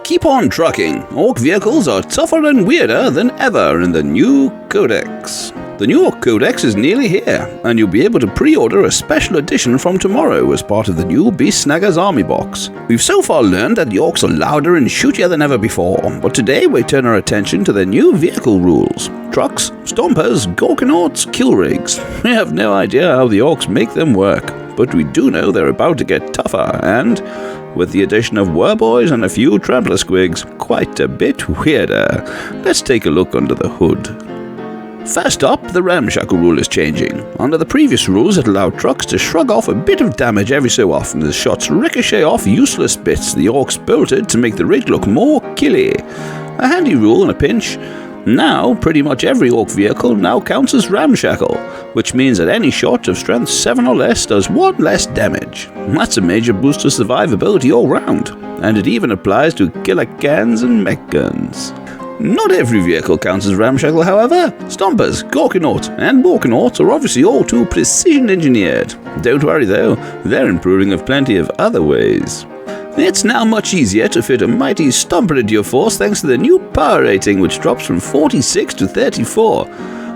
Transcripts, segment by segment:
Keep on trucking. Ork vehicles are tougher and weirder than ever in the new Codex. The new Ork Codex is nearly here, and you'll be able to pre-order a special edition from tomorrow as part of the new Beast Snagga's army box. We've so far learned that the Orks are louder and shootier than ever before, but today we turn our attention to the new vehicle rules. Trucks, Stompers, Gorkanauts, kill rigs. We have no idea how the Orks make them work, but we do know they're about to get tougher and, with the addition of Werboys and a few Trampler Squigs, quite a bit weirder. Let's take a look under the hood. First up, the Ramshackle rule is changing. Under the previous rules, it allowed trucks to shrug off a bit of damage every so often as shots ricochet off useless bits the Orks bolted to make the rig look more killy. A handy rule in a pinch. Now, pretty much every Ork vehicle now counts as Ramshackle, which means that any shot of strength 7 or less does 1 less damage. That's a major boost to survivability all round, and it even applies to killer cans and mech guns. Not every vehicle counts as Ramshackle, however. Stompers, Gorkanaut, and Morkanaut are obviously all too precision engineered. Don't worry though, they're improving of plenty of other ways. It's now much easier to fit a mighty Stomper into your force thanks to the new power rating, which drops from 46 to 34,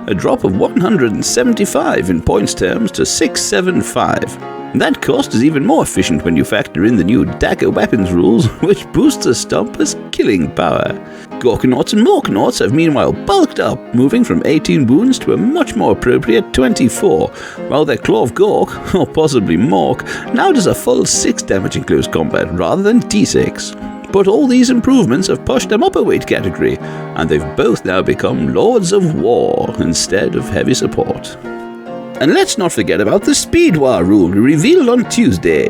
a drop of 175 in points terms to 675. That cost is even more efficient when you factor in the new dagger weapons rules, which boosts a Stomper's killing power. Gorkanauts and Morkanauts have meanwhile bulked up, moving from 18 wounds to a much more appropriate 24, while their Claw of Gork, or possibly Mork, now does a full 6 damage in close combat rather than d6. But all these improvements have pushed them up a weight category, and they've both now become Lords of War instead of heavy support. And let's not forget about the Speed War rule revealed on Tuesday.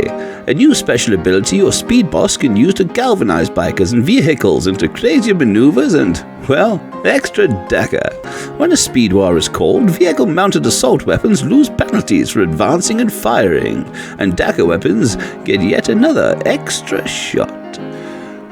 A new special ability your speed boss can use to galvanize bikers and vehicles into crazier maneuvers and, well, extra dagger. When a Speed War is called, vehicle-mounted assault weapons lose penalties for advancing and firing, and dagger weapons get yet another extra shot.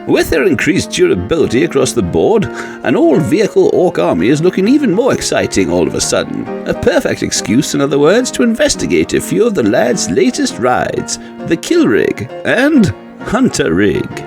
With their increased durability across the board, an all-vehicle Ork army is looking even more exciting all of a sudden. A perfect excuse, in other words, to investigate a few of the lads' latest rides, the Kill Rig and Hunter Rig.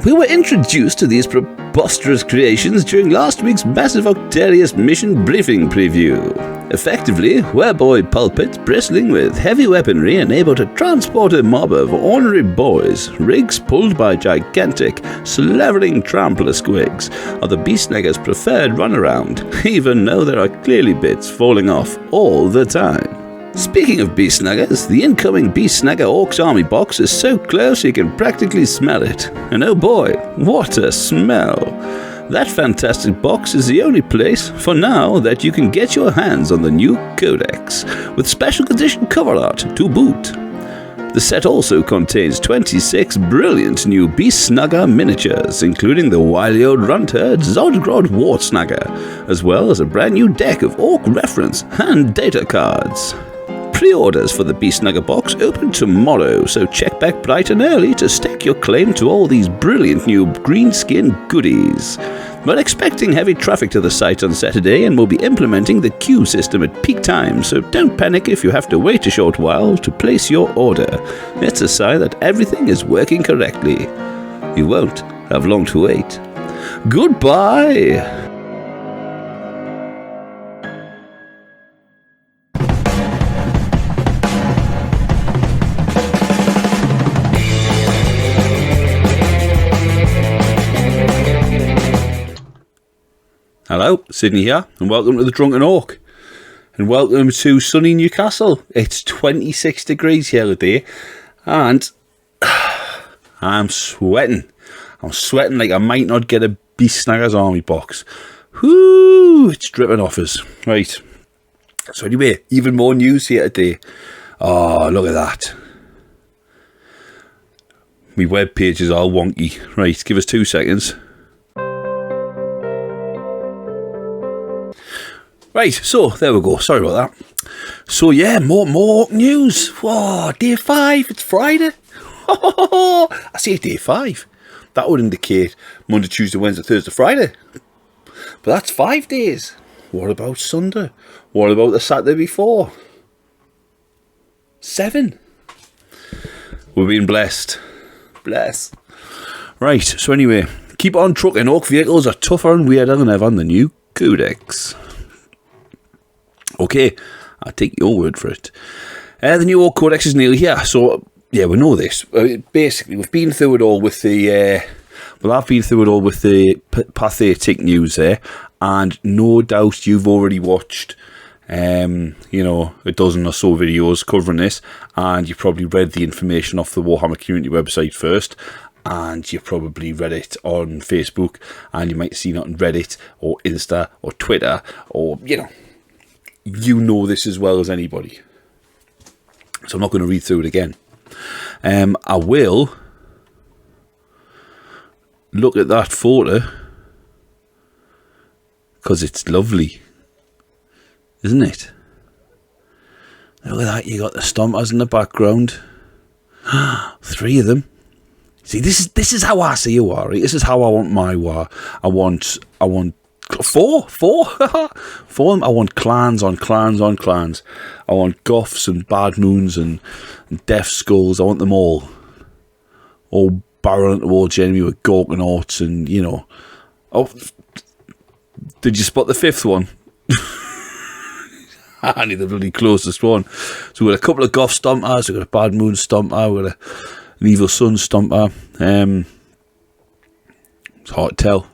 We were introduced to these preposterous creations during last week's massive Octarius mission briefing preview. Effectively, Werboy pulpits bristling with heavy weaponry and able to transport a mob of ornery boys, rigs pulled by gigantic, slavering Trampler Squigs, are the Beast Snagga's preferred runaround, even though there are clearly bits falling off all the time. Speaking of Beast Snaggas, the incoming Beast Snagga Orks army box is so close you can practically smell it. And oh boy, what a smell! That fantastic box is the only place, for now, that you can get your hands on the new Codex, with special edition cover art to boot. The set also contains 26 brilliant new Beast Snagga miniatures, including the wily old runt-herd Zodgrod Wartsnagga, as well as a brand new deck of Ork reference and data cards. Pre-orders for the Beast Snagga box open tomorrow, so check back bright and early to stake your claim to all these brilliant new green skin goodies. We're expecting heavy traffic to the site on Saturday and we'll be implementing the queue system at peak time, so don't panic if you have to wait a short while to place your order. It's a sign that everything is working correctly. You won't have long to wait. Goodbye! Hello, Sydney here, and welcome to the Drunken Ork. And welcome to sunny Newcastle. It's 26 degrees here today, and I'm sweating. I'm sweating like I might not get a Beast Snagga's army box. Whoo, it's dripping off us. Right, so anyway, even more news here today. Oh, look at that. My web page is all wonky. Right, give us 2 seconds. Right, so there we go. Sorry about that. So yeah, more news. Whoa, day 5. It's Friday. I say day 5. That would indicate Monday, Tuesday, Wednesday, Thursday, Friday. But that's 5 days. What about Sunday? What about the Saturday before? 7. We're being blessed. Bless. Right, so anyway, Keep on trucking. Ork vehicles are tougher and weirder than ever in the new Codex. Okay, I'll take your word for it. The new Ork Codex is nearly here, so yeah, we know this. Basically, we've been through it all with the. I've been through it all with the pathetic news there, and no doubt you've already watched, a dozen or so videos covering this, and you probably read the information off the Warhammer Community website first, and you probably read it on Facebook, and you might have seen it on Reddit or Insta or Twitter, or you know this as well as anybody. So I'm not going to read through it again. I will look at that photo because it's lovely, isn't it? Look at that, you got the Stompers in the background. 3 of them. See, this is how I see a war, right? This is how I want my war. I want 4 4 of them. I want clans on clans on clans. I want Goths and Bad Moons and Death Skulls. I want them all barreling towards the enemy with Gork and Orts, and oh, did you spot the 5th one? Only the bloody closest one. So we've got a couple of Goth Stompers, we've got a Bad Moon Stomper, we've got an Evil Sun Stomper. It's hard to tell.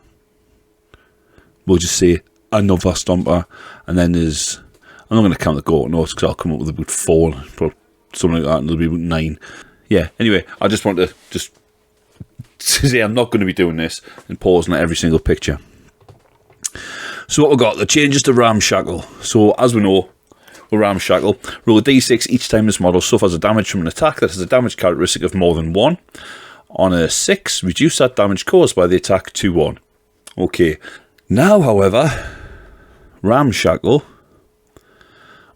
We'll just say another Stomper, and then there's, I'm not going to count the Gork and Orts because I'll come up with about 4, something like that, and there'll be about 9. Yeah, anyway, I just want to say I'm not going to be doing this and pausing at every single picture. So what we've got, the changes to Ramshackle. So as we know, with Ramshackle, roll a d6 each time this model suffers a damage from an attack that has a damage characteristic of more than 1. On a 6, reduce that damage caused by the attack to 1. Okay, now however, Ramshackle,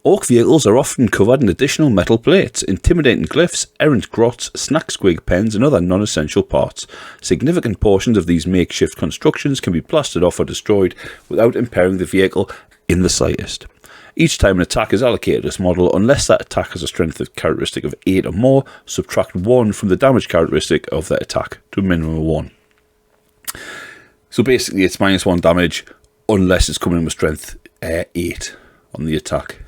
Ork vehicles are often covered in additional metal plates, intimidating glyphs, errant grots, snack squig pens and other non-essential parts. Significant portions of these makeshift constructions can be blasted off or destroyed without impairing the vehicle in the slightest. Each time an attack is allocated to this model, unless that attack has a strength characteristic of 8 or more, subtract 1 from the damage characteristic of that attack to a minimum of 1. So basically it's -1 damage unless it's coming in with strength 8 on the attack.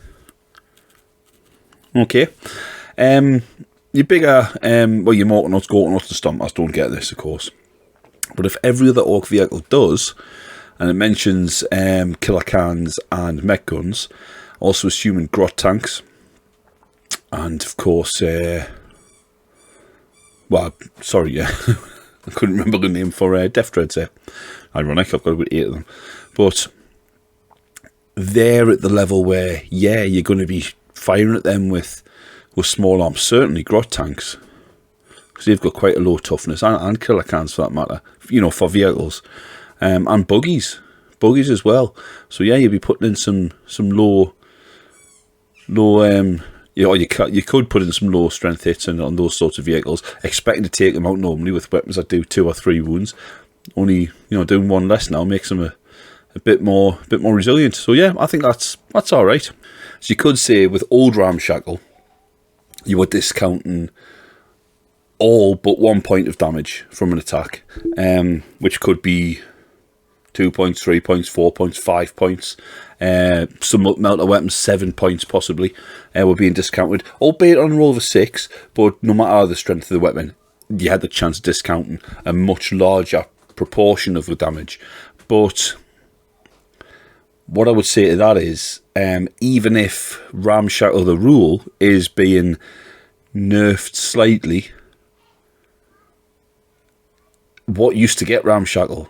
Okay. Your bigger, your Mork, Gork, and Stompers don't get this, of course. But if every other Ork vehicle does, and it mentions killer cans and mech guns, also assuming grot tanks, and of course, I couldn't remember the name for Death Dreads there. Ironic, I've got about 8 of them. But they're at the level where, you're going to be firing at them with small arms, certainly grot tanks, because they've got quite a low toughness, and killer cans for that matter, for vehicles, and buggies as well. So yeah, you'd be putting in some low, you could put in some low strength hits on those sorts of vehicles, expecting to take them out normally with weapons that do 2 or 3 wounds. Only doing 1 less now makes them a bit more resilient. So yeah, I think that's all right. So you could say with old Ramshackle, you were discounting all but 1 point of damage from an attack, which could be 2 points, 3 points, 4 points, 5 points. Some melter weapons, 7 points possibly, were being discounted, albeit on a roll of a 6, but no matter the strength of the weapon, you had the chance of discounting a much larger proportion of the damage. But what I would say to that is, even if Ramshackle, the rule, is being nerfed slightly, what used to get Ramshackle?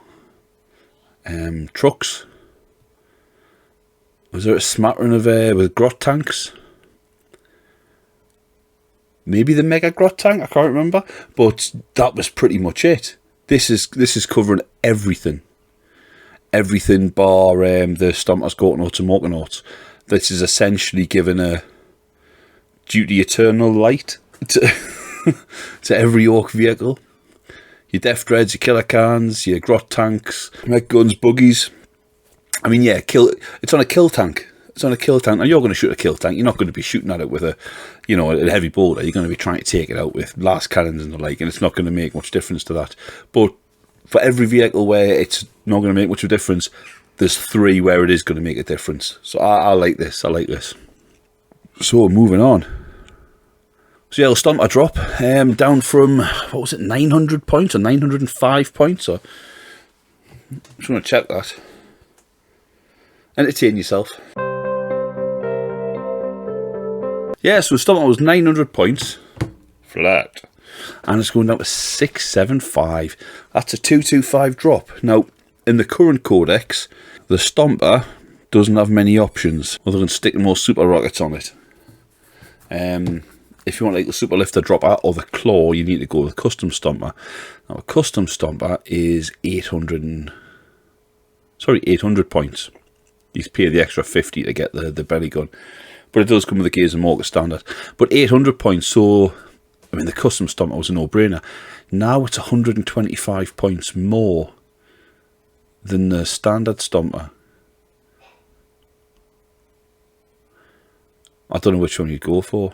Trucks. Was there a smattering of with grot tanks? Maybe the mega grot tank, I can't remember, but that was pretty much it. This is covering everything. Everything bar the Stompers, Gork and Orts and Mork and Orts. This is essentially giving a duty eternal light to, to every Ork vehicle. Your Death Dreads, your killer cans, your grot tanks, mech guns, buggies. I mean, yeah, it's on a kill tank. It's on a kill tank. Now, you're going to shoot a kill tank. You're not going to be shooting at it with a heavy boulder. You're going to be trying to take it out with blast cannons and the like, and it's not going to make much difference to that. But for every vehicle where it's not going to make much of a difference, there's 3 where it is going to make a difference. So I like this. I like this. So moving on. So yeah, the Stompa drop down from, what was it, 900 points or 905 points? Or just want to check that. Entertain yourself. Yeah, so Stompa was 900 points flat, and it's going down to 675. That's a 225 drop. Now, in the current codex, the Stompa doesn't have many options other than sticking more super rockets on it. If you want like the super lifter dropper or the claw, you need to go with custom Stompa. Now, a custom Stompa is 800 points. You pay the extra 50 to get the belly gun, but it does come with the gears and Mork standard. But 800 points, so I mean the custom Stompa was a no-brainer. Now it's 125 points more than the standard Stompa. I don't know which one you'd go for.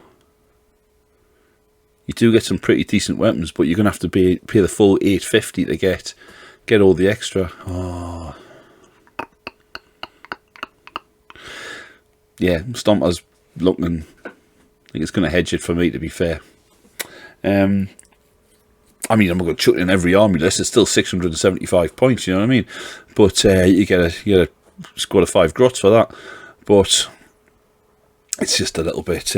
You do get some pretty decent weapons, but you're going to have to pay the full 850 to get all the extra. Oh. Yeah, Stompa's looking like it's going to hedge it for me, to be fair. I mean, I'm not going to chuck it in every army list. It's still 675 points, you know what I mean? But you get a squad of 5 grots for that. But it's just a little bit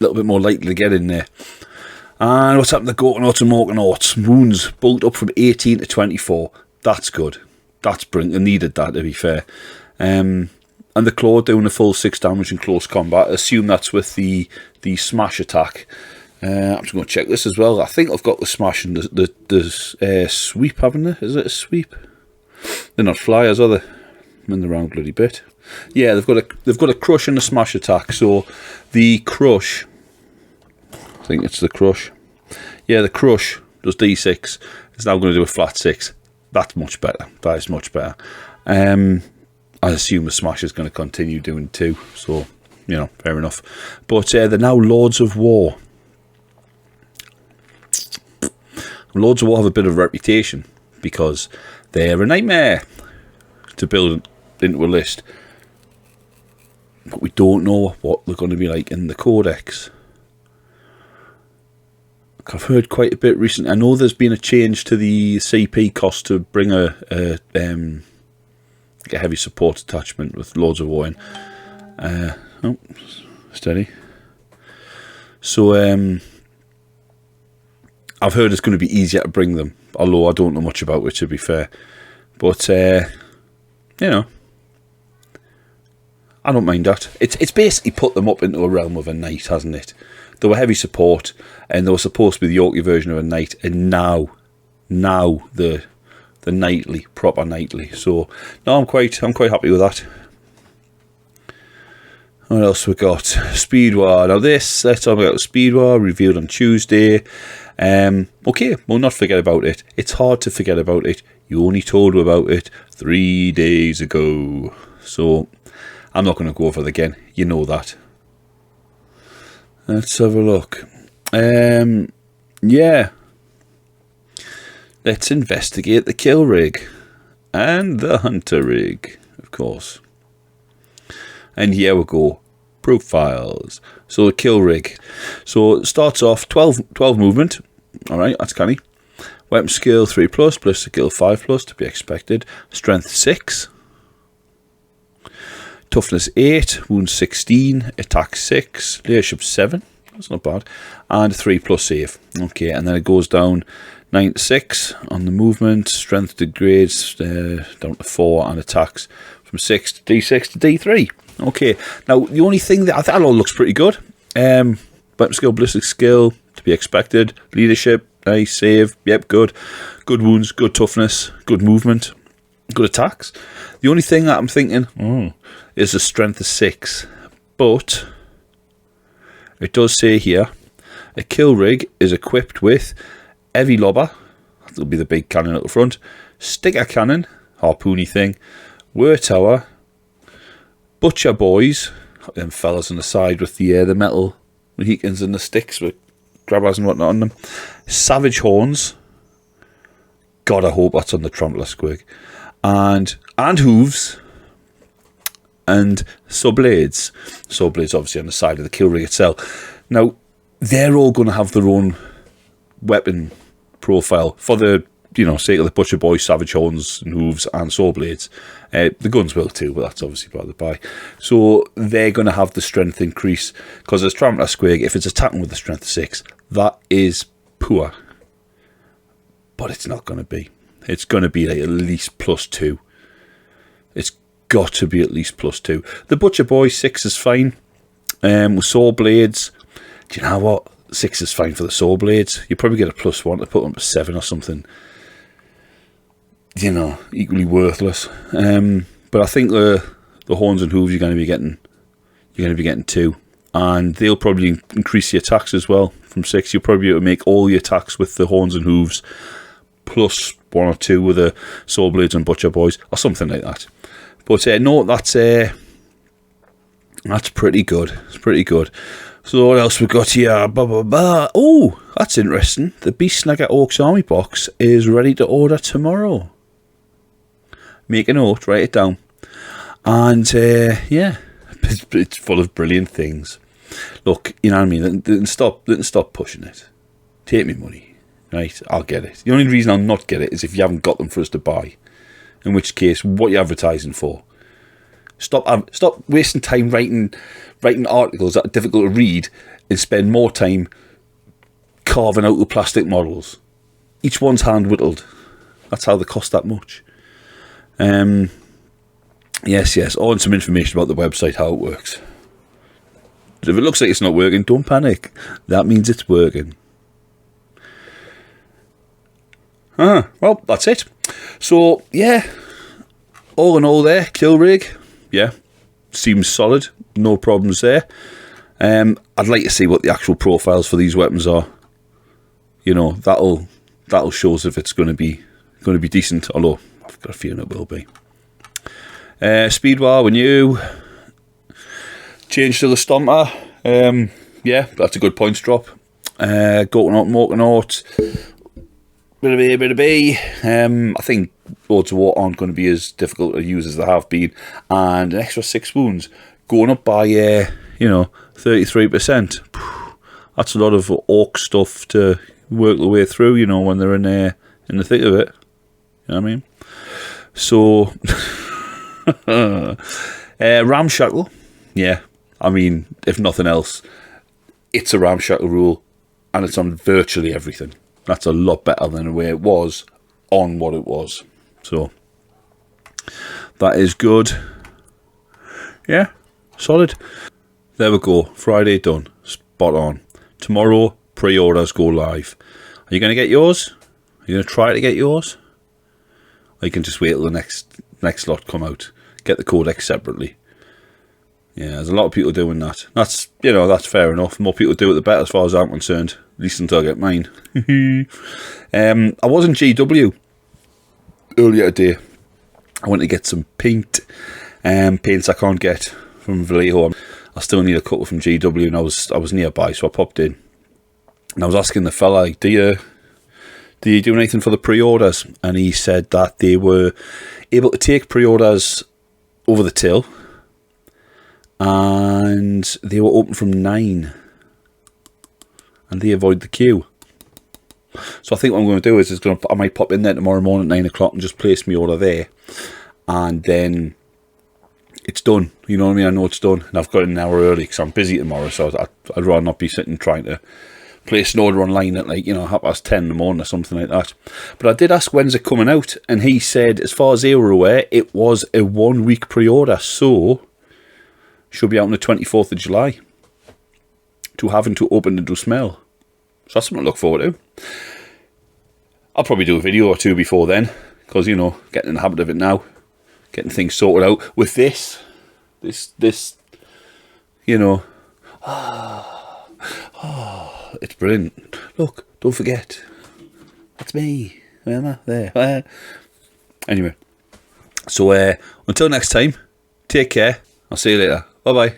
more likely to get in there. And what's happened to Gork and Mork and Orts? Wounds bulked up from 18 to 24. That's good. That's brilliant. They needed that, to be fair. And the claw doing a full 6 damage in close combat. I assume that's with the smash attack. I'm just going to check this as well. I think I've got the smash and the sweep, haven't they? Is it a sweep? They're not flyers, are they? I'm in the round bloody bit. Yeah, they've got a crush and a smash attack. So the crush, I think it's the crush. Yeah, the crush does D6. It's now going to do a flat 6. That's much better. That is much better. I assume the smash is going to continue doing 2. So, you know, fair enough. But they're now Lords of War. Lords of War have a bit of a reputation because they're a nightmare to build into a list. But we don't know what they're going to be like in the codex. I've heard quite a bit recently. I know there's been a change to the CP cost to bring a heavy support attachment with Lords of War in. Oh, steady. So I've heard it's going to be easier to bring them, although I don't know much about it, to be fair. But you know, I don't mind that. It's basically put them up into a realm of a knight, hasn't it? They were heavy support, and they were supposed to be the Yorkie version of a knight, and now the knightly, proper knightly. So no, I'm quite happy with that. What else we got? Speed War. Now let's talk about Speed War, revealed on Tuesday. Okay, we'll not forget about it. It's hard to forget about it. You only told me about it 3 days ago. So I'm not going to go over it again. You know that. Let's have a look. Yeah. Let's investigate the kill rig. And the hunter rig, of course. And here we go. Profiles. So the kill rig. So it starts off 12 movement. Alright, that's canny. Weapon skill 3+, ballistic skill 5+, to be expected. Strength 6. Toughness 8. Wound 16. Attack 6. Leadership 7. That's not bad. And 3+ save. Okay, and then it goes down 9 to 6 on the movement. Strength degrades down to 4, and attacks from 6 to D6 to D3. Okay, now the only thing that I think all looks pretty good. Weapon skill, ballistic skill, to be expected. Leadership, nice. Save, yep, good. Good wounds, good toughness, good movement, good attacks. The only thing that I'm thinking is the strength of 6. But it does say here, a kill rig is equipped with heavy lobber, that'll be the big cannon at the front, sticker cannon, harpoony thing, whir tower, butcher boys, them fellas on the side with the metal Mohicans and the sticks with grabbers and whatnot on them, savage horns, God, I hope that's on the Trampler Squig. And hooves and saw blades. Saw blades obviously on the side of the kill rig itself. Now, they're all going to have their own weapon profile for the, sake of the Butcher Boys, Savage Horns and hooves and saw blades. The guns will too, but that's obviously by the by. So they're going to have the strength increase, because as Trampler Squig, if it's attacking with a strength 6, that is poor. But it's not going to be. It's going to be like at least +2. It's got to be at least +2. The Butcher Boy 6 is fine. With saw blades, do you know what? 6 is fine for the saw blades. You probably get a +1 to put them to 7 or something. Equally worthless. But I think the horns and hooves you're going to be getting 2, and they'll probably increase the attacks as well from 6. You'll probably be able to make all the attacks with the horns and hooves plus 1 or 2 with the saw blades and Butcher Boys or something like that. But no, that's pretty good. It's pretty good. So what else we got here? Oh, that's interesting. The Beast Snagga Orks Army box is ready to order tomorrow. Make a note, write it down. And yeah, it's full of brilliant things. Look, you know what I mean? They didn't stop pushing it. Take me money. Right, I'll get it. The only reason I'll not get it is if you haven't got them for us to buy. In which case, what are you advertising for? Stop wasting time writing articles that are difficult to read and spend more time carving out the plastic models. Each one's hand whittled. That's how they cost that much. Yes. Oh, and some information about the website, how it works. If it looks like it's not working, don't panic. That means it's working. Well, that's it. So, yeah. All in all there, kill rig. Yeah. Seems solid. No problems there. I'd like to see what the actual profiles for these weapons are. That'll show us if it's going to be decent. Although I've got a feeling it will be. Speedwire, we're new. Change to the Stompa. Yeah, that's a good points drop. Going out, Mork out. Bit of A, bit of B. I think Lords of War aren't going to be as difficult to use as they have been. And an extra 6 wounds. Going up by, 33%. That's a lot of orc stuff to work the way through, when they're in the thick of it. You know what I mean? So, Ramshackle. Yeah. I mean, if nothing else, it's a Ramshackle rule. And it's on virtually everything. That's a lot better than the way it was on what it was. So, that is good. Yeah, solid. There we go. Friday done. Spot on. Tomorrow, pre-orders go live. Are you going to get yours? Are you going to try to get yours? Or you can just wait till the next lot come out. Get the codex separately. Yeah, there's a lot of people doing that. That's fair enough. The more people do it, the better as far as I'm concerned. At least until I get mine. I was in GW earlier today. I went to get some paints I can't get from Vallejo. I still need a couple from GW, and I was nearby, so I popped in. And I was asking the fella, do you do anything for the pre-orders? And he said that they were able to take pre-orders over the till, and they were open from 9, and they avoid the queue. So I think what I'm going to do is I might pop in there tomorrow morning at 9 o'clock and just place my order there, and then it's done. You know what I mean? I know it's done, and I've got it an hour early because I'm busy tomorrow. So I'd rather not be sitting trying to place an order online at 10:30 in the morning or something like that. But I did ask when's it coming out, and he said as far as they were aware, it was a 1 week pre-order, so should be out on the 24th of July. To having to open and do smell. So that's something to look forward to. I'll probably do a video or two before then, because getting in the habit of it now, getting things sorted out with this, it's brilliant. Look, don't forget, that's me. Where am I? There. Anyway, so until next time, take care. I'll see you later. Bye bye.